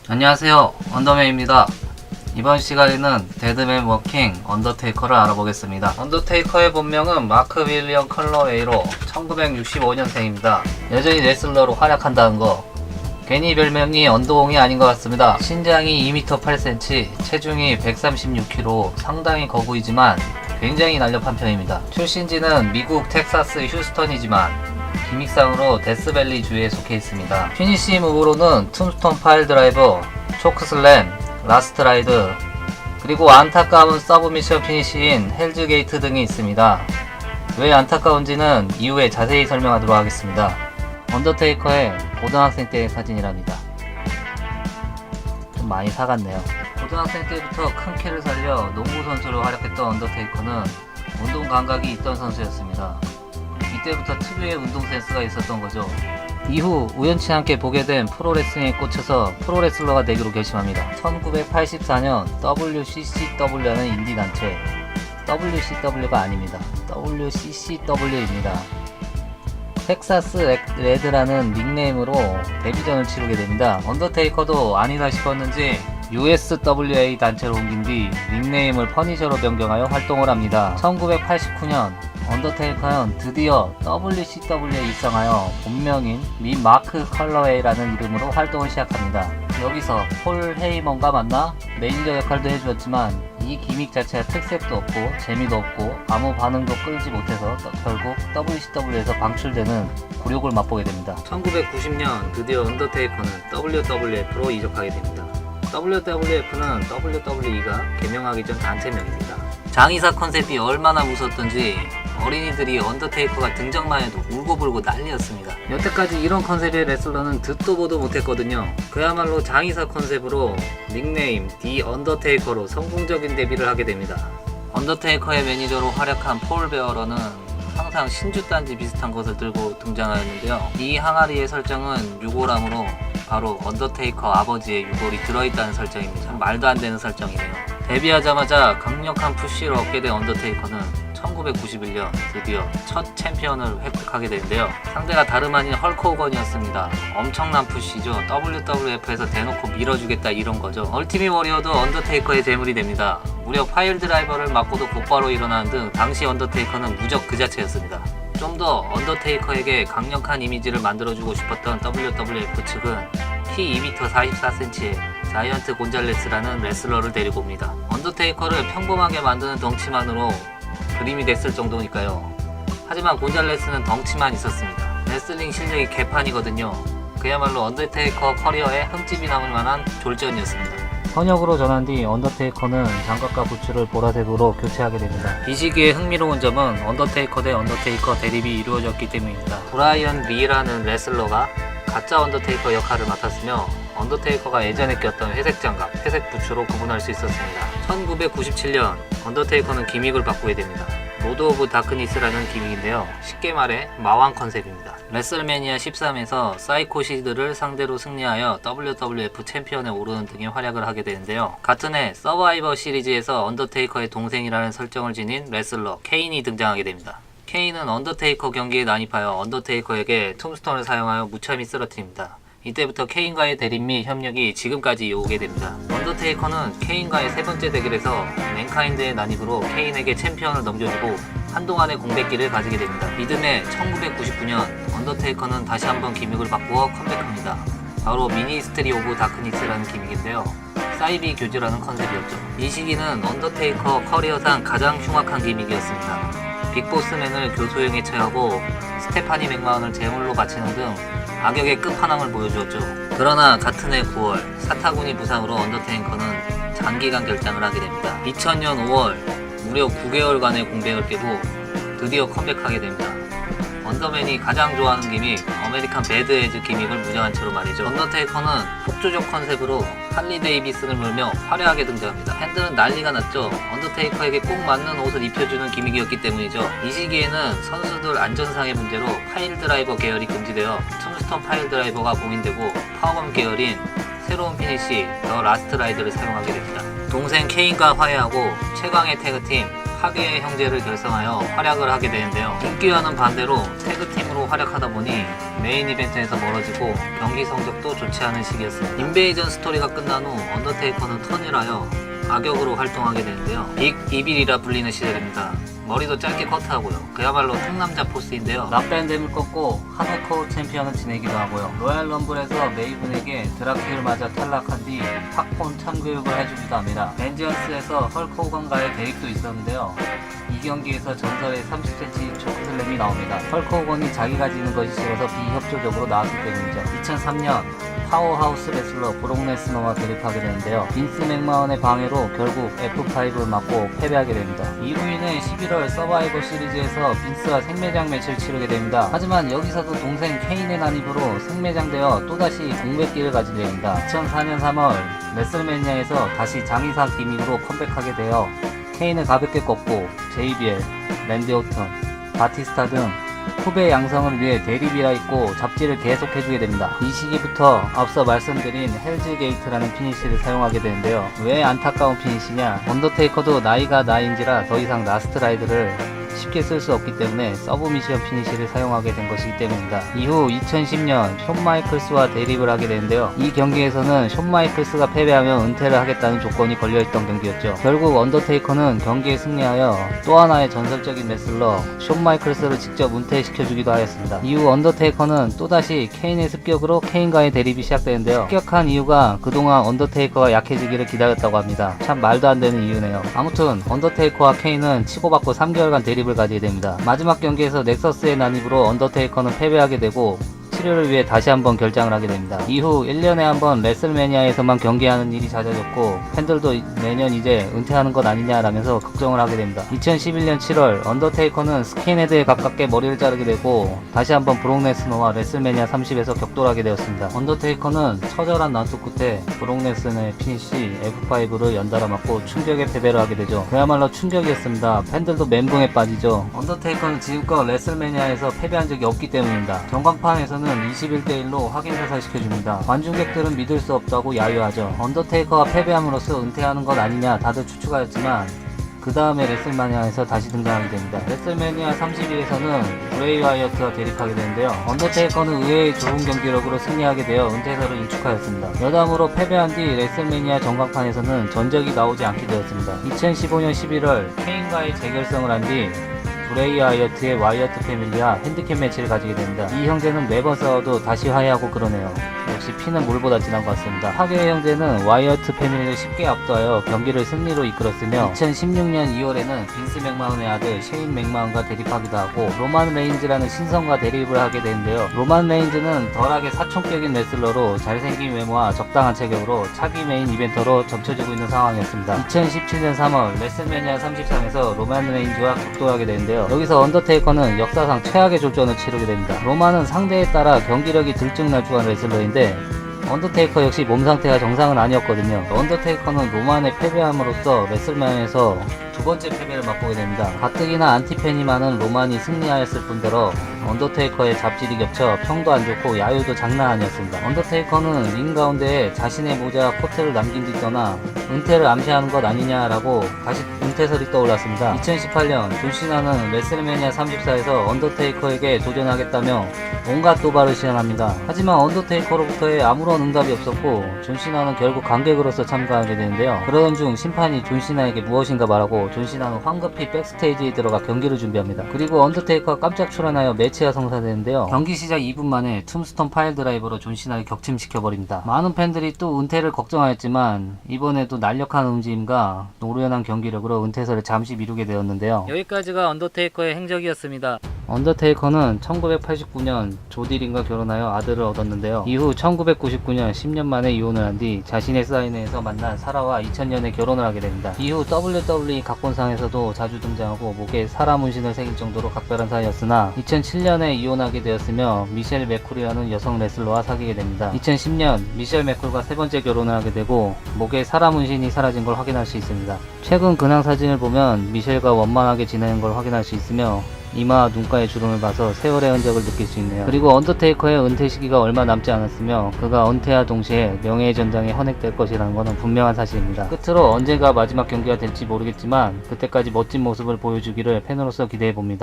안녕하세요, 언더맨입니다. 이번 시간에는 데드맨 워킹 언더테이커를 알아보겠습니다. 언더테이커의 본명은 마크 윌리엄 컬러웨이로 1965년생입니다. 여전히 레슬러로 활약한다는 거, 괜히 별명이 언더공이 아닌 것 같습니다. 신장이 2m 8cm, 체중이 136kg, 상당히 거구이지만 굉장히 날렵한 편입니다. 출신지는 미국 텍사스 휴스턴이지만 기믹상으로 데스밸리 주에 속해 있습니다. 피니시 무브로는 툼스톤 파일 드라이버, 초크슬램, 라스트 라이드, 그리고 안타까운 서브미션 피니시인 헬즈 게이트 등이 있습니다. 왜 안타까운지는 이후에 자세히 설명하도록 하겠습니다. 언더테이커의 고등학생 때의 사진이랍니다. 좀 많이 사갔네요. 고등학생 때부터 큰 키를 살려 농구 선수로 활약했던 언더테이커는 운동 감각이 있던 선수였습니다. 이때부터 특유의 운동 센스가 있었던 거죠. 이후 우연치 않게 보게 된 프로레슬링에 꽂혀서 프로레슬러가 되기로 결심합니다. 1984년 WCCW라는 인디 단체, WCW가 아닙니다. WCCW입니다. 텍사스 레드라는 닉네임으로 데뷔전을 치르게 됩니다. 언더테이커도 아니다 싶었는지 USWA 단체로 옮긴 뒤 닉네임을 퍼니셔로 변경하여 활동을 합니다. 1989년 언더테이커는 드디어 WCW에 입성하여 본명인 미 마크 컬러웨이라는 이름으로 활동을 시작합니다. 여기서 폴 헤이먼과 만나 매니저 역할도 해주었지만 이 기믹 자체가 특색도 없고 재미도 없고 아무 반응도 끌지 못해서 결국 WCW에서 방출되는 굴욕을 맛보게 됩니다. 1990년 드디어 언더테이커는 WWF로 이적하게 됩니다. WWF는 WWE가 개명하기 전 단체명입니다. 장의사 컨셉이 얼마나 무섭던지 어린이들이 언더테이커가 등장만 해도 울고불고 난리였습니다. 여태까지 이런 컨셉의 레슬러는 듣도 보도 못했거든요. 그야말로 장의사 컨셉으로 닉네임 디 언더테이커로 성공적인 데뷔를 하게 됩니다. 언더테이커의 매니저로 활약한 폴 베어러는 항상 신주단지 비슷한 것을 들고 등장하였는데요. 이 항아리의 설정은 유골함으로 바로 언더테이커 아버지의 유골이 들어있다는 설정입니다. 참 말도 안 되는 설정이네요. 데뷔하자마자 강력한 푸시를 얻게 된 언더테이커는 1991년 드디어 첫 챔피언을 획득하게 되는데요. 상대가 다름 아닌 헐크 호건이었습니다. 엄청난 푸시죠. WWF에서 대놓고 밀어주겠다 이런 거죠. 얼티밋 워리어도 언더테이커의 제물이 됩니다. 무려 파일 드라이버를 맞고도 곧바로 일어나는 등 당시 언더테이커는 무적 그 자체였습니다. 좀 더 언더테이커에게 강력한 이미지를 만들어주고 싶었던 WWF 측은 키 2m 44cm의 자이언트 곤잘레스라는 레슬러를 데리고 옵니다. 언더테이커를 평범하게 만드는 덩치만으로 그림이 됐을 정도니까요. 하지만 곤잘레스는 덩치만 있었습니다. 레슬링 실력이 개판이거든요. 그야말로 언더테이커 커리어에 흠집이 남을 만한 졸전이었습니다. 현역으로 전한 뒤 언더테이커는 장갑과 부츠를 보라색으로 교체하게 됩니다. 이 시기에 흥미로운 점은 언더테이커 대 언더테이커 대립이 이루어졌기 때문입니다. 브라이언 리라는 레슬러가 가짜 언더테이커 역할을 맡았으며 언더테이커가 예전에 꼈던 회색 장갑, 회색 부츠로 구분할 수 있었습니다. 1997년 언더테이커는 기믹을 바꾸게 됩니다. 로드 오브 다크니스라는 기믹인데요. 쉽게 말해 마왕 컨셉입니다. 레슬매니아 13에서 사이코시드를 상대로 승리하여 WWF 챔피언에 오르는 등의 활약을 하게 되는데요. 같은 해 서바이버 시리즈에서 언더테이커의 동생이라는 설정을 지닌 레슬러 케인이 등장하게 됩니다. 케인은 언더테이커 경기에 난입하여 언더테이커에게 툼스톤을 사용하여 무참히 쓰러뜨립니다. 이때부터 케인과의 대립 및 협력이 지금까지 이어오게 됩니다. 언더테이커는 케인과의 세 번째 대결에서 맨카인드의 난입으로 케인에게 챔피언을 넘겨주고 한동안의 공백기를 가지게 됩니다. 이듬해 1999년 언더테이커는 다시 한번 기믹을 바꾸어 컴백합니다. 바로 미니스트리 오브 다크니스라는 기믹인데요. 사이비 교주라는 컨셉이었죠. 이 시기는 언더테이커 커리어상 가장 흉악한 기믹이었습니다. 빅보스맨을 교소형에 처하고 스테파니 맥마운을 제물로 바치는 등 악역의 끝판왕을 보여주었죠. 그러나 같은 해 9월 사타구니 부상으로 언더테이커는 장기간 결장을 하게 됩니다. 2000년 5월 무려 9개월간의 공백을 깨고 드디어 컴백하게 됩니다. 언더맨이 가장 좋아하는 기믹 아메리칸 배드 에즈 기믹을 무장한 채로 말이죠. 언더테이커는 폭주족 컨셉으로 할리 데이비슨을 몰며 화려하게 등장합니다. 팬들은 난리가 났죠. 언더테이커에게 꼭 맞는 옷을 입혀주는 기믹이었기 때문이죠. 이 시기에는 선수들 안전상의 문제로 파일 드라이버 계열이 금지되어 툼스톤 파일 드라이버가 봉인되고 파워밤 계열인 새로운 피니시 더 라스트 라이드를 사용하게 됩니다. 동생 케인과 화해하고 최강의 태그팀 파괴의 형제를 결성하여 활약을 하게 되는데요. 인기와는 반대로 태그팀으로 활약하다 보니 메인 이벤트에서 멀어지고 경기 성적도 좋지 않은 시기였습니다. 인베이전 스토리가 끝난 후 언더테이커는 턴을 하여 악역으로 활동하게 되는데요. 빅 이빌이라 불리는 시절입니다. 머리도 짧게 커트하고요. 그야말로 상남자 포스인데요. 락밴드를 꺾고 하드코어 챔피언을 지내기도 하고요. 로얄 럼블에서 메이븐에게 드라큘을 맞아 탈락한 뒤 팝콘 참교육을 해주기도 합니다. 벤지언스에서 헐크 호건과의 대립도 있었는데요. 이 경기에서 전설의 30cm 초크슬램이 나옵니다. 헐크 호건이 자기가 지는 것이 싫어서 비협조적으로 나왔기 때문이죠. 2003년 파워하우스 레슬러 브록 레스너와 대립하게 되는데요. 빈스 맥마헌의 방해로 결국 F5를 맞고 패배하게 됩니다. 이후에는 11월 서바이벌 시리즈에서 빈스와 생매장 매치를 치르게 됩니다. 하지만 여기서도 동생 케인의 난입으로 생매장되어 또다시 공백기를 가지게 됩니다. 2004년 3월 레슬매니아에서 다시 장의사 기믹으로 컴백하게 되어 케인을 가볍게 꺾고 JBL, 랜디 오튼, 바티스타 등 후배 양성을 위해 대립이라 있고 잡지를 계속 해주게 됩니다. 이 시기부터 앞서 말씀드린 헬즈 게이트라는 피니시를 사용하게 되는데요. 왜 안타까운 피니시냐? 언더테이커도 나이가 나인지라 더 이상 라스트 라이드를 쉽게 쓸 수 없기 때문에 서브미션 피니시를 사용하게 된 것이기 때문입니다. 이후 2010년 숀 마이클스와 대립을 하게 되는데요. 이 경기에서는 숀 마이클스가 패배하면 은퇴를 하겠다는 조건이 걸려있던 경기였죠. 결국 언더테이커는 경기에 승리하여 또 하나의 전설적인 레슬러 숀 마이클스를 직접 은퇴시켜주기도 하였습니다. 이후 언더테이커는 또다시 케인의 습격으로 케인과의 대립이 시작되는데요. 습격한 이유가 그동안 언더테이커가 약해지기를 기다렸다고 합니다. 참 말도 안 되는 이유네요. 아무튼 언더테이커와 케인은 치고받고 3개월간 대립을 가지게 됩니다. 마지막 경기에서 넥서스의 난입으로 언더테이커는 패배하게 되고 치료를 위해 다시 한번 결장을 하게 됩니다. 이후 1년에 한번 레슬매니아에서만 경기하는 일이 잦아졌고 팬들도 매년 이제 은퇴하는 것 아니냐라면서 걱정을 하게 됩니다. 2011년 7월 언더테이커는 스킨헤드에 가깝게 머리를 자르게 되고 다시 한번 브록 레스너와 레슬매니아 30에서 격돌하게 되었습니다. 언더테이커는 처절한 난투 끝에 브록 레스너의 피니시 F5를 연달아 맞고 충격의 패배를 하게 되죠. 그야말로 충격이었습니다. 팬들도 멘붕에 빠지죠. 언더테이커는 지금껏 레슬매니아에서 패배한 적이 없기 때문입니다. 전광판에서는 21대1로 확인 사살시켜줍니다. 관중객들은 믿을 수 없다고 야유하죠. 언더테이커가 패배함으로써 은퇴하는 것 아니냐 다들 추측하였지만 그 다음에 레슬매니아에서 다시 등장하게 됩니다. 레슬매니아 32에서는 브레이 와이어트와 대립하게 되는데요. 언더테이커는 의외의 좋은 경기력으로 승리하게 되어 은퇴설을 인축하였습니다. 여담으로 패배한 뒤 레슬매니아 전광판에서는 전적이 나오지 않게 되었습니다. 2015년 11월 케인과의 재결성을 한 뒤 브레이 와이어트의 와이어트 패밀리와 핸디캡 매치를 가지게 됩니다. 이 형제는 매번 싸워도 다시 화해하고 그러네요. 역시 피는 물보다 진한 것 같습니다. 파괴의 형제는 와이어트 패밀리를 쉽게 압도하여 경기를 승리로 이끌었으며 2016년 2월에는 빈스 맥마헌의 아들 셰인 맥마헌과 대립하기도 하고 로만 레인즈라는 신성과 대립을 하게 되는데요. 로만 레인즈는 덜하게 사촌격인 레슬러로 잘생긴 외모와 적당한 체격으로 차기 메인 이벤터로 점쳐지고 있는 상황이었습니다. 2017년 3월 레슬매니아 33에서 로만 레인즈와 격돌하게 되는데요. 여기서 언더테이커는 역사상 최악의 졸전을 치르게 됩니다. 로만은 상대에 따라 경기력이 들쭉날쭉한 레슬러인데 언더테이커 역시 몸 상태가 정상은 아니었거든요. 언더테이커는 로만에 패배함으로써 레슬매니아에서 두 번째 패배를 맛보게 됩니다. 가뜩이나 안티팬이 많은 로만이 승리하였을 뿐더러 언더테이커의 잡질이 겹쳐 평도 안 좋고 야유도 장난 아니었습니다. 언더테이커는 링 가운데에 자신의 모자와 코트를 남긴 뒤 떠나 은퇴를 암시하는 것 아니냐라고 다시 은퇴설이 떠올랐습니다. 2018년 존 시나는 레슬매니아 34에서 언더테이커에게 도전하겠다며 온갖 도발을 시연합니다. 하지만 언더테이커로부터의 아무런 응답이 없었고 존 시나는 결국 관객으로서 참가하게 되는데요. 그러던 중 심판이 존 시나에게 무엇인가 말하고 존 시나는 황급히 백스테이지에 들어가 경기를 준비합니다. 그리고 언더테이커가 깜짝 출연하여 매치가 성사되는데요. 경기 시작 2분 만에 툼스톤 파일 드라이버로 존 시나를 격침시켜버립니다. 많은 팬들이 또 은퇴를 걱정하였지만 이번에도 난력한 움직임과 노련한 경기력으로 은퇴설을 잠시 미루게 되었는데요. 여기까지가 언더테이커의 행적이었습니다. 언더테이커는 1989년 조디린과 결혼하여 아들을 얻었는데요. 이후 1999년 10년 만에 이혼을 한 뒤 자신의 사인회에서 만난 사라와 2000년에 결혼을 하게 됩니다. 이후 WWE 각본상에서도 자주 등장하고 목에 사라 문신을 새길 정도로 각별한 사이였으나 2007년에 이혼하게 되었으며 미셸 맥쿨이라는 여성 레슬러와 사귀게 됩니다. 2010년 미셸 맥쿨과 세 번째 결혼을 하게 되고 목에 사라 문신이 사라진 걸 확인할 수 있습니다. 최근 근황 사진을 보면 미셸과 원만하게 지내는 걸 확인할 수 있으며 이마와 눈가의 주름을 봐서 세월의 흔적을 느낄 수 있네요. 그리고 언더테이커의 은퇴 시기가 얼마 남지 않았으며 그가 은퇴와 동시에 명예의 전당에 헌액될 것이라는 것은 분명한 사실입니다. 끝으로 언젠가 마지막 경기가 될지 모르겠지만 그때까지 멋진 모습을 보여주기를 팬으로서 기대해봅니다.